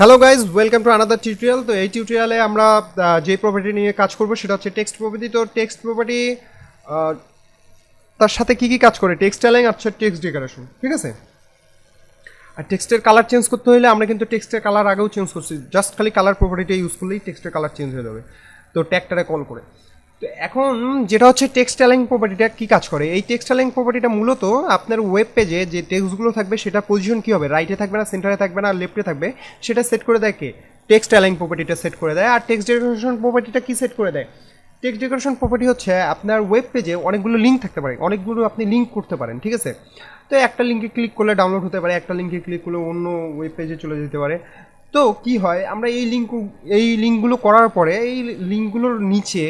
Hello guys, welcome to another tutorial. তো এই টিউটোরিয়ালে আমরা যে প্রপার্টি নিয়ে কাজ করব সেটা হচ্ছে টেক্সট প্রপার্টি। তো টেক্সট প্রপার্টি তার সাথে কি কি কাজ করে, টেক্সট অ্যালাইন আর টেক্সট ডেকোরেশন, ঠিক আছে। আর টেক্সটের কালার চেঞ্জ করতে হলে আমরা কিন্তু টেক্সটের কালার আগেও চেঞ্জ করছি, জাস্ট খালি কালার প্রপার্টিটা ইউজ করলেই টেক্সটের কালার চেঞ্জ হয়ে যাবে। তো ট্যাগটারে কল করে। তো এখন যেটা হচ্ছে টেক্সট অ্যালাইন প্রপার্টিটা কি কাজ করে, এই টেক্সট অ্যালাইন প্রপার্টিটা মূলত আপনার ওয়েব পেজে যে টেক্সটগুলো থাকবে সেটা পজিশন কী হবে, রাইটে থাকবে না, সেন্টারে থাকবে না, লেফটে থাকবে, সেটা সেট করে দেয় কে, টেক্সট অ্যালাইন প্রপার্টিটা সেট করে দেয়। আর টেক্সট ডেকোরেশন প্রপার্টিটা কি সেট করে দেয়, টেক্সট ডেকোরেশন প্রপার্টি হচ্ছে আপনার ওয়েব পেজে অনেকগুলো লিঙ্ক থাকতে পারে, অনেকগুলো আপনি লিঙ্ক করতে পারেন, ঠিক আছে। তো একটা লিঙ্কে ক্লিক করলে ডাউনলোড হতে পারে, একটা লিঙ্কে ক্লিক করলে অন্য ওয়েব পেজে চলে যেতে পারে। তো কি হয়, আমরা এই লিঙ্কগুলো করার পরে এই লিঙ্কগুলোর নিচে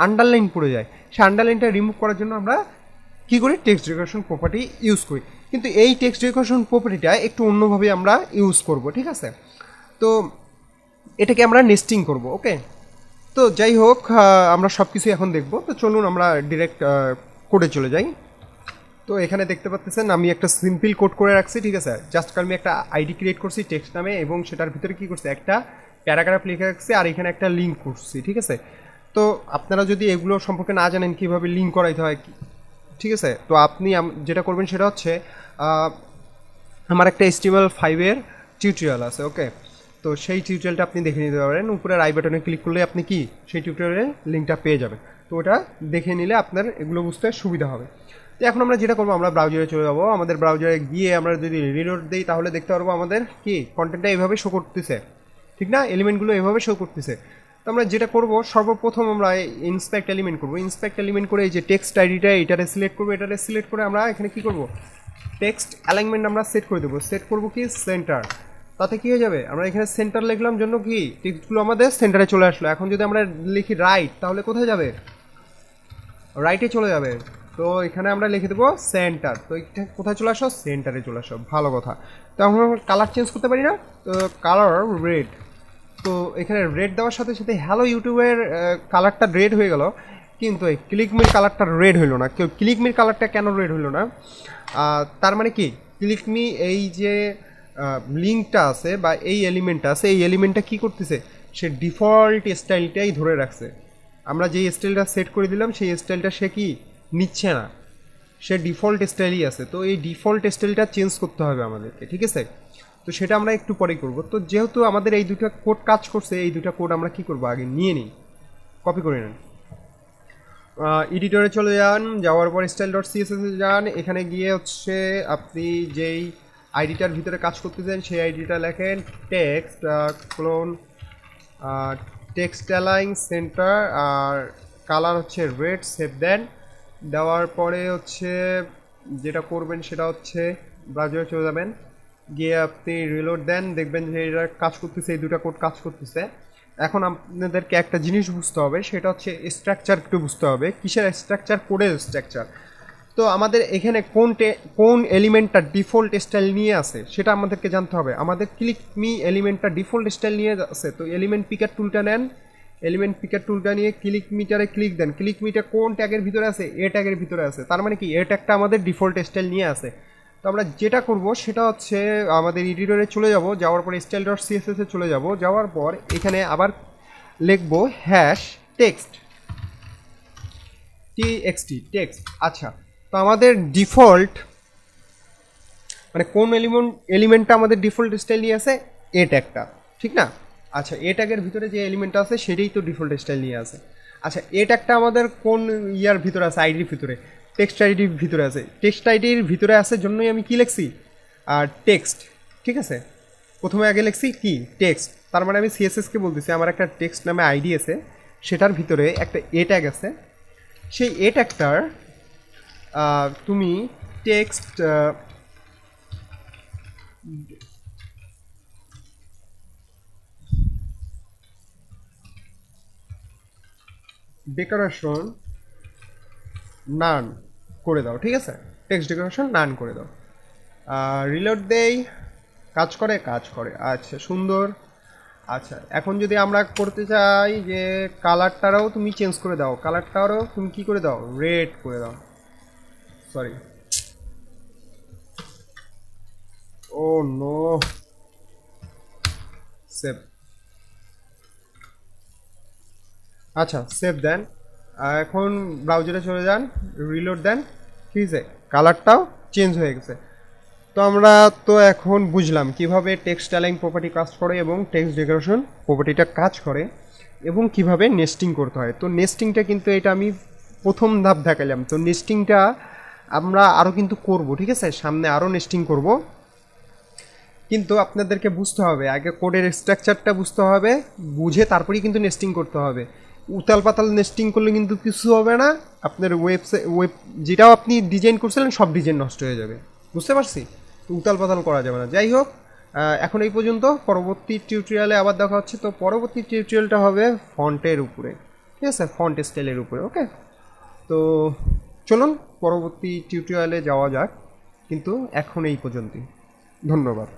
আন্ডারলাইন পড়ে যায়, সেই আন্ডারলাইনটা রিমুভ করার জন্য আমরা কী করি, টেক্সট ডেকোরেশন প্রপার্টি ইউজ করি। কিন্তু এই টেক্সট ডেকোরেশন প্রপার্টিটা একটু অন্যভাবে আমরা ইউজ করব, ঠিক আছে। তো এটাকে আমরা নেস্টিং করব, ওকে। তো যাই হোক, আমরা সব কিছু এখন দেখব। তো চলুন আমরা ডিরেক্ট কোডে চলে যাই। তো এখানে দেখতে পাচ্ছেন আমি একটা সিম্পল কোড করে রাখছি, ঠিক আছে। জাস্ট আমি একটা আইডি ক্রিয়েট করছি টেক্সট নামে, এবং সেটার ভিতরে কী করছি, একটা প্যারাগ্রাফ লিখে রাখছি, আর এখানে একটা লিঙ্ক করছি, ঠিক আছে। তো আপনারা যদি এগুলো সম্পর্কে না জানেন কীভাবে লিঙ্ক করাইতে হয়, ঠিক আছে, তো আপনি যেটা করবেন সেটা হচ্ছে আমার একটা HTML5 টিউটোরিয়াল আছে, ওকে। তো সেই টিউটোরিয়ালটা আপনি দেখে নিতে পারেন, উপরের আই বাটনে ক্লিক করলে আপনি কি সেই টিউটোরিয়ালের লিঙ্কটা পেয়ে যাবেন। তো ওটা দেখে নিলে আপনার এগুলো বুঝতে সুবিধা হবে। তো এখন আমরা যেটা করবো, আমরা ব্রাউজারে চলে যাবো। আমাদের ব্রাউজারে গিয়ে আমরা যদি রিলোড দিই তাহলে দেখতে পারবো আমাদের কি কন্টেন্টটা এভাবে শো করতেছে, ঠিক না, এলিমেন্টগুলো এভাবে শো করতেছে। তো আমরা যেটা করবো, সর্বপ্রথম আমরা ইন্সপেক্ট এলিমেন্ট করবো। ইন্সপেক্ট এলিমেন্ট করে এই যে টেক্সট আইডিটা এটারে সিলেক্ট করবো, এটারে সিলেক্ট করে আমরা এখানে কি করবো, টেক্সট অ্যালাইনমেন্ট আমরা সেট করে দেবো। সেট করবো কি, সেন্টার। তাতে কি হয়ে যাবে, আমরা এখানে সেন্টার লিখলাম জন্য কি টেক্সটগুলো আমাদের সেন্টারে চলে আসলো। এখন যদি আমরা লিখি রাইট, তাহলে কোথায় যাবে, রাইটে চলে যাবে। তো এখানে আমরা লিখে দেবো সেন্টার। তো এটা কোথায় চলে আসো, সেন্টারে চলে আসো, ভালো কথা। তো এখন আমরা কালার চেঞ্জ করতে পারি না, তো কালার রেড। তো এখানে রেড দেওয়ার সাথে সাথে হ্যালো ইউটিউবের কালারটা রেড হয়ে গেল, কিন্তু এই ক্লিকমির কালারটা রেড হইলো না। কেউ ক্লিকমির কালারটা কেন রেড হইলো না, তার মানে কি, ক্লিকমি এই যে লিঙ্কটা আছে বা এই এলিমেন্টটা আছে, এই এলিমেন্টটা কী করতেছে, সে ডিফল্ট স্টাইলটাই ধরে রাখছে। আমরা যেই স্টাইলটা সেট করে দিলাম সেই স্টাইলটা সে কি নিচ্ছে না, সে ডিফল্ট স্টাইলই আছে। তো এই ডিফল্ট স্টাইলটা চেঞ্জ করতে হবে আমাদেরকে, ঠিক আছে। তো সেটা আমরা একটু পরেই করব। তো যেহেতু আমাদের এই দুটো কোড কাজ করছে, এই দুটো কোড আমরা কি করব, আগে নিয়ে নিই, কপি করে নেন। এডিটরে চলে যান, যাওয়ার পর style.css এ যান। এখানে গিয়ে হচ্ছে আপনি যেই আইডিটার ভিতরে কাজ করতে চান সেই আইডিটা লেখেন, text clone text align center, আর কালার হচ্ছে রেড, সেভ দেন। দেওয়ার পরে হচ্ছে যেটা করবেন সেটা হচ্ছে ব্রাউজারে চলে যাবেন, গিয়ে আপনি রিলোড দেন, দেখবেন যে এটা কাজ করতেছে, এই দুটো কোড কাজ করতেছে। এখন আপনাদেরকে একটা জিনিস বুঝতে হবে, সেটা হচ্ছে স্ট্রাকচার একটু বুঝতে হবে। কিসের স্ট্রাকচার, কোডের স্ট্রাকচার। তো আমাদের এখানে কোন এলিমেন্টটা ডিফল্ট স্টাইল নিয়ে আছে সেটা আমাদেরকে জানতে হবে। আমাদের ক্লিক মি এলিমেন্টটা ডিফল্ট স্টাইল নিয়ে আছে, তো এলিমেন্ট পিকার টুলটা নেন, এলিমেন্ট পিকার টুলটা নিয়ে ক্লিক মিটারে ক্লিক দেন। ক্লিক মিটার কোন ট্যাগের ভিতরে আছে, এ ট্যাগের ভিতরে আছে, তার মানে কি এ ট্যাগটা আমাদের ডিফল্ট স্টাইল নিয়ে আছে। তো আমরা যেটা করব সেটা হচ্ছে আমাদের এডিটরে চলে যাব, যাওয়ার পর style.css এ চলে যাব, যাওয়ার পর এখানে আবার লিখব হ্যাশ টেক্সট, txt টেক্সট। আচ্ছা, তো আমাদের ডিফল্ট মানে কোন এলিমেন্টটা আমাদের ডিফল্ট স্টাইল নিয়ে আছে, এ ট্যাগটা, ঠিক না। আচ্ছা, এ ট্যাগের ভিতরে যে এলিমেন্টটা আছে সেটাই তো ডিফল্ট স্টাইল নিয়ে আছে। আচ্ছা, এ ট্যাগটা আমাদের কোন ইয়ার ভিতরে আছে, আইডির ভিতরে, টেক্সট আইডির ভিতরে আছে। টেক্সট আইডির ভিতরে আছে জন্যই আমি কি লিখছি, আর টেক্সট, ঠিক আছে। প্রথমে আগে লিখছি কি টেক্সট, তার মানে আমি সিএসএসকে বলতেছি আমার একটা টেক্সট নামে আইডি আছে, সেটার ভিতরে একটা এ ট্যাগ আছে। সেই এ ট্যাগটার তুমি টেক্সট ডেকোরেশন নান করে দাও, ঠিক আছে। টেক্সট ডেকোরেশন নান করে দাও, রিলোড দেই, কাজ করে, কাজ করে। আচ্ছা, সুন্দর। আচ্ছা, এখন যদি আমরা করতে চাই যে কালারটারও তুমি চেঞ্জ করে দাও, কালারটারও তুমি কি করে দাও, রেড করে দাও, সরি, ও নো, সেভ। আচ্ছা সেভ দেন, এখন ব্রাউজারে চলে যান, রিলোড দেন, ঠিক আছে, কালারটাও চেঞ্জ হয়ে গেছে। তো আমরা তো এখন বুঝলাম কিভাবে টেক্সট অ্যালাইন প্রপার্টি কাজ করে এবং টেক্সট ডেকোরেশন প্রপার্টিটা কাজ করে এবং কিভাবে নেস্টিং করতে হয়। তো নেস্টিংটা কিন্তু এটা আমি প্রথম ধাপ দেখালাম, তো নেস্টিংটা আমরা আরও কিন্তু করব, ঠিক আছে, সামনে আরও নেস্টিং করব। কিন্তু আপনাদেরকে বুঝতে হবে, আগে কোডের স্ট্রাকচারটা বুঝতে হবে, বুঝে তারপরেই কিন্তু নেস্টিং করতে হবে। উতাল পাতাল নেস্টিং করলে কিন্তু কিছু হবে না, আপনার ওয়েব যেটাও আপনি ডিজাইন করছিলেন সব ডিজাইন নষ্ট হয়ে যাবে, বুঝতে পারছি। উতাল পাতাল করা যাবে না। যাই হোক, এখন এই পর্যন্ত, পরবর্তী টিউটোরিয়ালে আবার দেখা হচ্ছে। তো পরবর্তী টিউটোরিয়ালটা হবে ফন্টের উপরে, ঠিক আছে, ফন্ট স্টাইলের উপরে। ওকে, তো চলুন পরবর্তী টিউটোরিয়ালে যাওয়া যাক, কিন্তু এখন এই পর্যন্তই। ধন্যবাদ।